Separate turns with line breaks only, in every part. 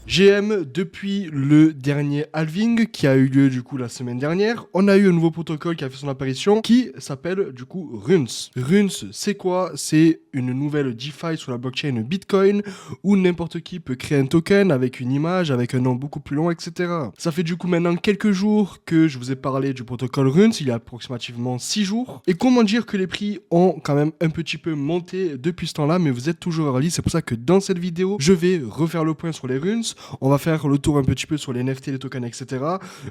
GM, depuis le dernier halving qui a eu lieu du coup la semaine dernière, on a eu un nouveau protocole qui a fait son apparition qui s'appelle du coup Runes. Runes, c'est quoi? C'est une nouvelle DeFi sur la blockchain Bitcoin où n'importe qui peut créer un token avec une image, avec un nom beaucoup plus long, etc. Ça fait du coup maintenant quelques jours que je vous ai parlé du protocole Runes, il y a approximativement 6 jours. Et comment dire que les prix ont quand même un petit peu monté depuis ce temps-là, mais vous êtes toujours early, c'est pour ça que dans cette vidéo, je vais refaire le point sur les Runes. On va faire le tour un petit peu sur les NFT, les tokens, etc.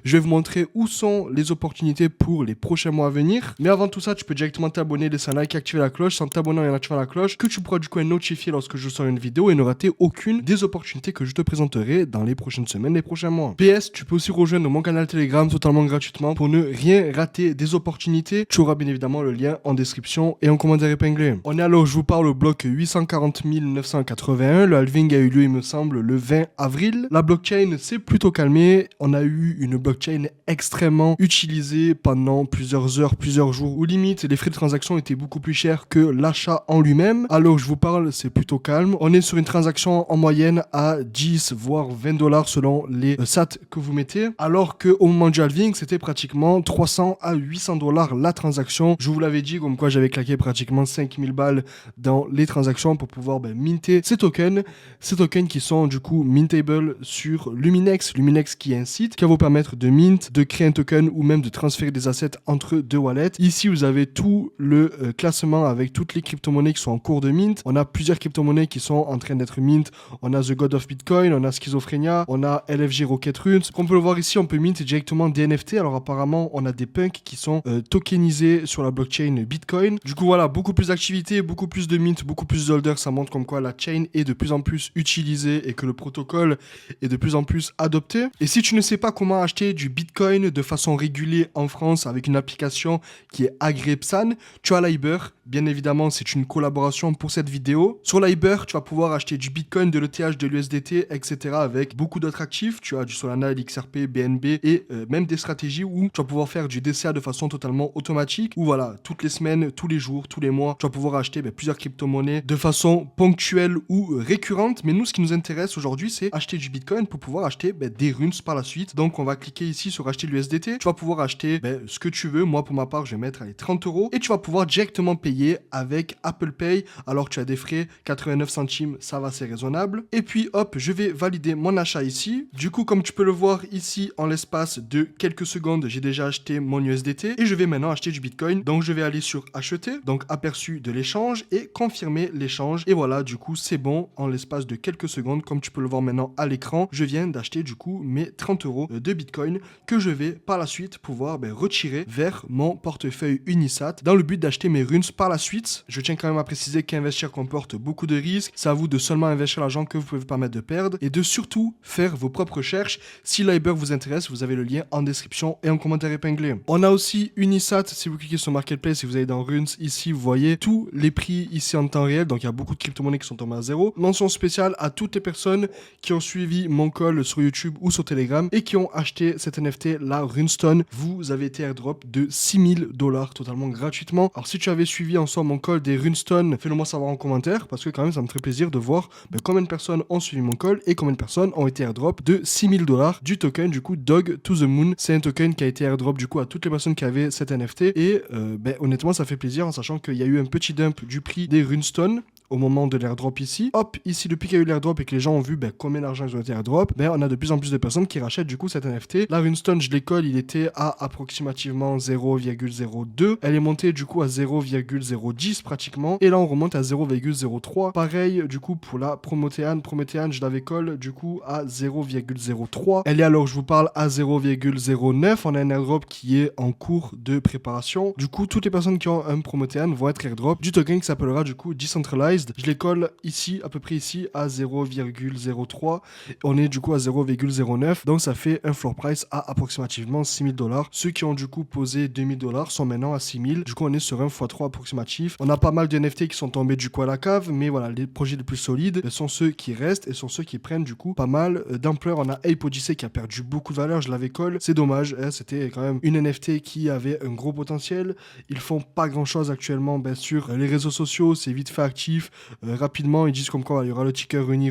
Je vais vous montrer où sont les opportunités pour les prochains mois à venir. Mais avant tout ça, tu peux directement t'abonner, laisser un like et activer la cloche. Sans t'abonner et en activant la cloche, que tu pourras du coup être notifié lorsque je sors une vidéo et ne rater aucune des opportunités que je te présenterai dans les prochaines semaines, les prochains mois. PS, tu peux aussi rejoindre mon canal Telegram totalement gratuitement pour ne rien rater des opportunités. Tu auras bien évidemment le lien en description et en commentaire épinglé. On est alors, je vous parle au bloc 840 981. Le halving a eu lieu, il me semble, le 20 avril. La blockchain s'est plutôt calmée. On a eu une blockchain extrêmement utilisée pendant plusieurs heures, plusieurs jours, ou limite les frais de transaction étaient beaucoup plus chers que l'achat en lui-même. Alors je vous parle, c'est plutôt calme. On est sur une transaction en moyenne à 10 voire 20 dollars selon les sats que vous mettez. Alors qu'au moment du halving, c'était pratiquement 300 à 800 dollars la transaction. Je vous l'avais dit, comme quoi j'avais claqué pratiquement 5000 balles dans les transactions pour pouvoir minter ces tokens. Ces tokens qui sont du coup mintable sur Luminex. Luminex qui est un site qui va vous permettre de mint, de créer un token ou même de transférer des assets entre deux wallets. Ici, vous avez tout le classement avec toutes les crypto-monnaies qui sont en cours de mint. On a plusieurs crypto-monnaies qui sont en train d'être mint. On a The God of Bitcoin, on a Schizophrenia, on a LFG Rocket Runes. Comme on peut le voir ici, on peut mint directement des NFT. Alors apparemment, on a des punks qui sont tokenisés sur la blockchain Bitcoin. Du coup, voilà, beaucoup plus d'activités, beaucoup plus de mint, beaucoup plus d'holders. Ça montre comme quoi la chain est de plus en plus utilisée et que le protocole est de plus en plus adopté. Et si tu ne sais pas comment acheter du Bitcoin de façon régulée en France avec une application qui est Agrepsan, tu as Liber. Bien évidemment, c'est une collaboration pour cette vidéo. Sur Liber, tu vas pouvoir acheter du Bitcoin, de l'ETH, de l'USDT, etc. avec beaucoup d'autres actifs. Tu as du Solana, l'XRP, BNB et même des stratégies où tu vas pouvoir faire du DCA de façon totalement automatique. Où voilà, toutes les semaines, tous les jours, tous les mois, tu vas pouvoir acheter plusieurs crypto-monnaies de façon ponctuelle ou récurrente. Mais nous, ce qui nous intéresse aujourd'hui, c'est acheter du Bitcoin pour pouvoir acheter des runes par la suite. Donc, on va cliquer ici sur acheter de l'USDT. Tu vas pouvoir acheter ce que tu veux. Moi, pour ma part, je vais mettre 30 euros. Et tu vas pouvoir directement payer avec Apple Pay. Alors, tu as des frais, 89 centimes, ça va, c'est raisonnable. Et puis, hop, je vais valider mon achat ici. Du coup, comme tu peux le voir ici, en l'espace de quelques secondes, j'ai déjà acheté mon USDT. Et je vais maintenant acheter du Bitcoin. Donc, je vais aller sur acheter, donc aperçu de l'échange et confirmer l'échange. Et voilà, du coup, c'est bon. En l'espace de quelques secondes, comme tu peux le voir maintenant à l'écran, je viens d'acheter du coup mes 30 euros de Bitcoin que je vais par la suite pouvoir retirer vers mon portefeuille Unisat dans le but d'acheter mes runes par la suite. Je tiens quand même à préciser qu'investir comporte beaucoup de risques. C'est à vous de seulement investir l'argent que vous pouvez vous permettre de perdre et de surtout faire vos propres recherches. Si Liber vous intéresse, vous avez le lien en description et en commentaire épinglé. On a aussi Unisat. Si vous cliquez sur Marketplace et vous allez dans Runes, ici vous voyez tous les prix ici en temps réel. Donc il y a beaucoup de crypto-monnaies qui sont tombées à zéro. Mention spéciale à toutes les personnes qui ont suivi mon call sur YouTube ou sur Telegram et qui ont acheté cet NFT, la Runestone. Vous avez été airdrop de 6000 dollars totalement gratuitement. Alors si tu avais suivi en soi mon call des Runestone, fais-le moi savoir en commentaire parce que quand même ça me ferait plaisir de voir combien de personnes ont suivi mon call et combien de personnes ont été airdrop de 6000 dollars du token du coup Dog to the Moon. C'est un token qui a été airdrop du coup à toutes les personnes qui avaient cet NFT et honnêtement ça fait plaisir en sachant qu'il y a eu un petit dump du prix des Runestone au moment de l'airdrop ici. Hop, ici, depuis qu'il y a eu l'airdrop et que les gens ont vu combien d'argent ils ont été airdrop, on a de plus en plus de personnes qui rachètent du coup cet NFT. La Runestone, je l'école, il était à approximativement 0,02. Elle est montée du coup à 0,010 pratiquement. Et là, on remonte à 0,03. Pareil, du coup, pour la Promethean. Promethean, je l'avais colle du coup à 0,03. Elle est alors, je vous parle, à 0,09. On a un airdrop qui est en cours de préparation. Du coup, toutes les personnes qui ont un Promethean vont être airdrop du token qui s'appellera du coup Decentralized. Je les colle ici, à peu près ici, à 0,03. On est du coup à 0,09. Donc ça fait un floor price à approximativement 6000 dollars. Ceux qui ont du coup posé 2000 dollars sont maintenant à 6000. Du coup, on est sur un x3 approximatif. On a pas mal de NFT qui sont tombés du coup à la cave, mais voilà, les projets les plus solides sont ceux qui restent et sont ceux qui prennent du coup pas mal d'ampleur. On a Ape Odyssey qui a perdu beaucoup de valeur. Je l'avais colle. C'est dommage. C'était quand même une NFT qui avait un gros potentiel. Ils font pas grand chose actuellement sur les réseaux sociaux. C'est vite fait actif. Rapidement, ils disent comme quoi il y aura le ticker Runi.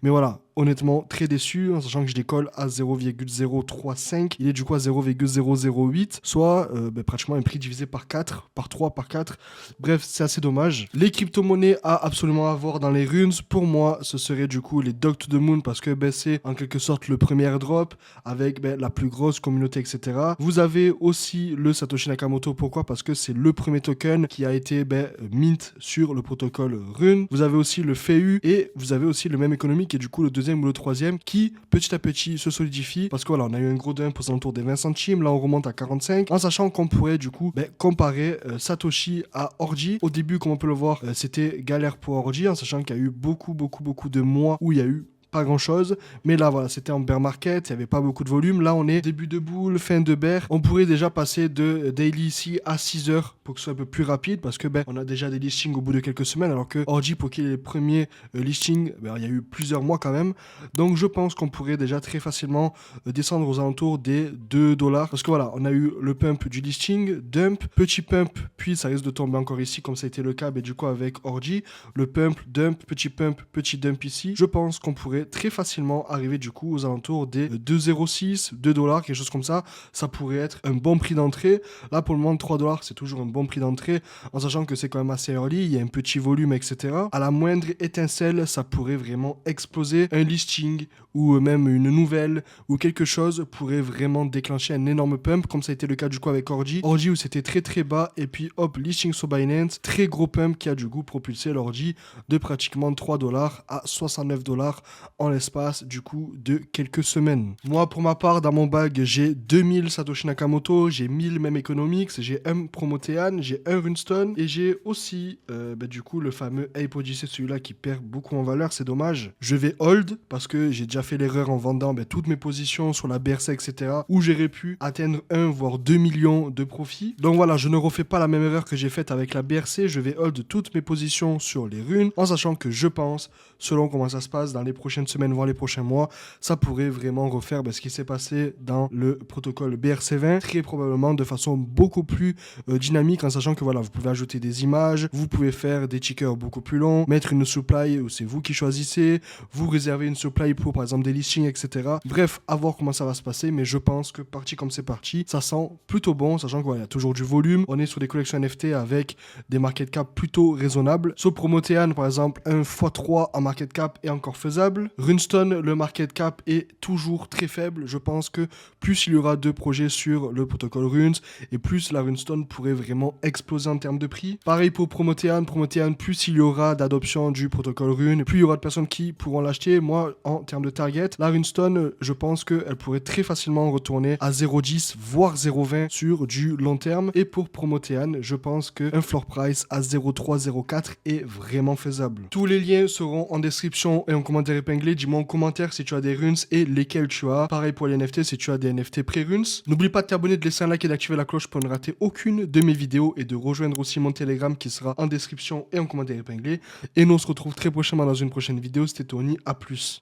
Mais voilà, honnêtement très déçu, en sachant que je décolle à 0,035. Il est du coup à 0,008, soit pratiquement un prix divisé par 4, par 3, par 4. Bref, c'est assez dommage. Les crypto-monnaies à absolument avoir dans les runes, pour moi, ce serait du coup les Dog to the Moon, parce que c'est en quelque sorte le premier airdrop avec la plus grosse communauté, etc. Vous avez aussi le Satoshi Nakamoto. Pourquoi? Parce que c'est le premier token qui a été mint sur le protocole Rune. Vous avez aussi le FEU et vous avez aussi le même économique qui est du coup le deuxième ou le troisième qui petit à petit se solidifie parce que voilà, on a eu un gros dump aux alentours des 20 centimes. Là, on remonte à 45 en sachant qu'on pourrait du coup comparer Satoshi à Orji. Au début, comme on peut le voir, c'était galère pour Orji en sachant qu'il y a eu beaucoup de mois où il y a eu pas grand chose, mais là voilà, c'était en bear market, il n'y avait pas beaucoup de volume. Là on est début de boule, fin de bear, on pourrait déjà passer de daily ici à 6 heures pour que ce soit un peu plus rapide parce que on a déjà des listings au bout de quelques semaines, alors que Orji, pour qu'il ait les premiers listings, il y a eu plusieurs mois quand même. Donc je pense qu'on pourrait déjà très facilement descendre aux alentours des 2 dollars parce que voilà, on a eu le pump du listing, dump, petit pump, puis ça risque de tomber encore ici comme ça a été le cas du coup avec Orji, le pump, dump, petit dump ici. Je pense qu'on pourrait très facilement arriver du coup aux alentours des 2,06, 2 dollars, quelque chose comme ça. Ça pourrait être un bon prix d'entrée. Là pour le moment 3 dollars c'est toujours un bon prix d'entrée en sachant que c'est quand même assez early, il y a un petit volume, etc. À la moindre étincelle ça pourrait vraiment exploser. Un listing ou même une nouvelle ou quelque chose pourrait vraiment déclencher un énorme pump comme ça a été le cas du coup avec Orji où c'était très bas et puis hop, listing sur Binance, très gros pump qui a du coup propulsé l'Orji de pratiquement 3 dollars à 69 dollars en l'espace du coup de quelques semaines. Moi pour ma part dans mon bag j'ai 2000 Satoshi Nakamoto, j'ai 1000 même economics, j'ai un Promotean, j'ai un Runestone et j'ai aussi du coup le fameux Ape Odyssey, celui-là qui perd beaucoup en valeur, c'est dommage. Je vais hold parce que j'ai déjà fait l'erreur en vendant toutes mes positions sur la BRC, etc. où j'aurais pu atteindre 1 voire 2 millions de profits. Donc voilà, je ne refais pas la même erreur que j'ai faite avec la BRC, je vais hold toutes mes positions sur les runes en sachant que je pense, selon comment ça se passe dans les prochaines semaines voire les prochains mois, ça pourrait vraiment refaire ce qui s'est passé dans le protocole BRC20, très probablement de façon beaucoup plus dynamique en sachant que voilà, vous pouvez ajouter des images, vous pouvez faire des tickers beaucoup plus longs, mettre une supply où c'est vous qui choisissez, vous réservez une supply pour par exemple des listings, etc. Bref, à voir comment ça va se passer, mais je pense que parti comme c'est parti, ça sent plutôt bon, sachant qu'il y a toujours du volume, on est sur des collections NFT avec des market cap plutôt raisonnables. Sur Promotean par exemple, un x3 en market cap est encore faisable. Runestone, le market cap est toujours très faible. Je pense que plus il y aura de projets sur le protocole Runes et plus la Runestone pourrait vraiment exploser en termes de prix. Pareil pour Promotean, plus il y aura d'adoption du protocole Rune, plus il y aura de personnes qui pourront l'acheter. Moi, en termes de target, la Runestone, je pense qu'elle pourrait très facilement retourner à 0,10 voire 0,20 sur du long terme. Et pour Promotean, je pense qu'un floor price à 0,3, 0,4 est vraiment faisable. Tous les liens seront en description et en commentaire épinglé. Dis-moi en commentaire si tu as des runes et lesquels tu as. Pareil pour les NFT si tu as des NFT pré-runes. N'oublie pas de t'abonner, de laisser un like et d'activer la cloche pour ne rater aucune de mes vidéos et de rejoindre aussi mon Telegram qui sera en description et en commentaire épinglé. Et nous on se retrouve très prochainement dans une prochaine vidéo. C'était Tony, à plus.